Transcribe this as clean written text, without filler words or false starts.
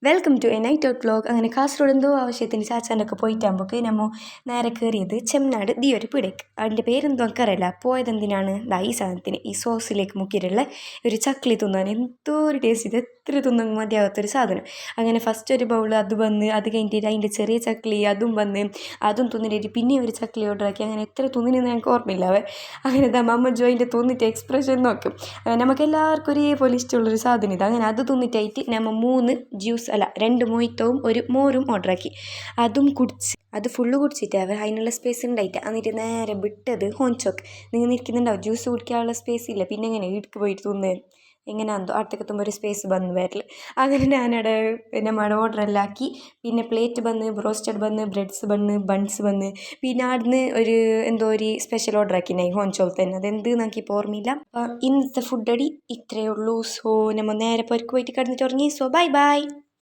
Welcome to a night out vlog. അങ്ങനെ കാസർഗോഡ് എന്തോ ആവശ്യത്തിന് ചാച്ചാനൊക്കെ പോയിട്ടാകുമ്പോൾ നമ്മൾ നേരെ കയറിയത് ചെമ്മനാട് ഒരു പിടയ്ക്ക്. അതിൻ്റെ പേരെന്തോ എനിക്കറിയില്ല. പോയതെന്തിനാണ് ഈ സാധനത്തിന് ഈ സോസിലേക്ക് മുക്കിയിട്ടുള്ള ഒരു ചക്ലി തിന്നാൻ. എന്തോ ഒരു ടേസ്റ്റ്, ഇത് എത്ര തിന്നാൻ മതിയാകാത്തൊരു സാധനം. അങ്ങനെ ഫസ്റ്റ് ഒരു ബൗൾ അത് വന്ന്, അത് കഴിഞ്ഞിട്ട് അതിൻ്റെ ചെറിയ ചക്ലി അതും വന്ന്, അതും തിന്നിട്ട് പിന്നെ ഒരു ചക്ലി ഓർഡർ ആക്കി. അങ്ങനെ എത്ര തിന്നിനെന്ന് ഞങ്ങൾക്ക് ഓർമ്മയില്ലാവേ. അങ്ങനെ അമ്മ ജോയിൻ്റെ തിന്നിട്ട് എക്സ്പ്രഷൻ നോക്കും. നമുക്ക് എല്ലാവർക്കും ഒരേപോലെ ഇഷ്ടമുള്ളൊരു സാധനം ഇത്. അങ്ങനെ അത് തിന്നിട്ടായിട്ട് നമ്മൾ 3 ജ്യൂസ് 2 മൊയ്ത്തോവും ഒരു മോരും ഓർഡറാക്കി. അതും കുടിച്ച് അത് ഫുള്ള് കുടിച്ചിട്ടാവേ അതിനുള്ള സ്പേസ് ഉണ്ടായിട്ട്. എന്നിട്ട് നേരെ വിട്ടത് ഹോഞ്ചോക്ക്. നിങ്ങൾ നിൽക്കുന്നുണ്ടാവും ജ്യൂസ് കുടിക്കാനുള്ള സ്പേസ് ഇല്ല, പിന്നെ എങ്ങനെ ഇടുക്ക് പോയിട്ട് തിന്ന് എങ്ങനെയാണെന്തോ അടുത്തേക്കെത്തുമ്പോൾ ഒരു സ്പേസ് വന്ന് വരൽ. അങ്ങനെ ഞാനവിടെ നമ്മുടെ ഓർഡറെല്ലാം ആക്കി. പിന്നെ പ്ലേറ്റ് ബന്ന്, ബ്രോസ്റ്റഡ് ബന്ന്, ബ്രെഡ്സ് ബന്ന്, ബൺസ് ബന്ന്, പിന്നെ അവിടുന്ന് ഒരു എന്തോ ഒരു സ്പെഷ്യൽ ഓർഡർ ആക്കിനായി ഹോഞ്ചോക്ക് തന്നെ. അതെന്ത് എനിക്കിപ്പോൾ ഓർമ്മയില്ല. ഇന്നത്തെ ഫുഡ് അടി ഇത്രയേ ഉള്ളൂ. സോ നമ്മൾ നേരെ പൊരക്ക് പോയിട്ട് കിടന്നിട്ട് ഉറങ്ങി. So bye bye.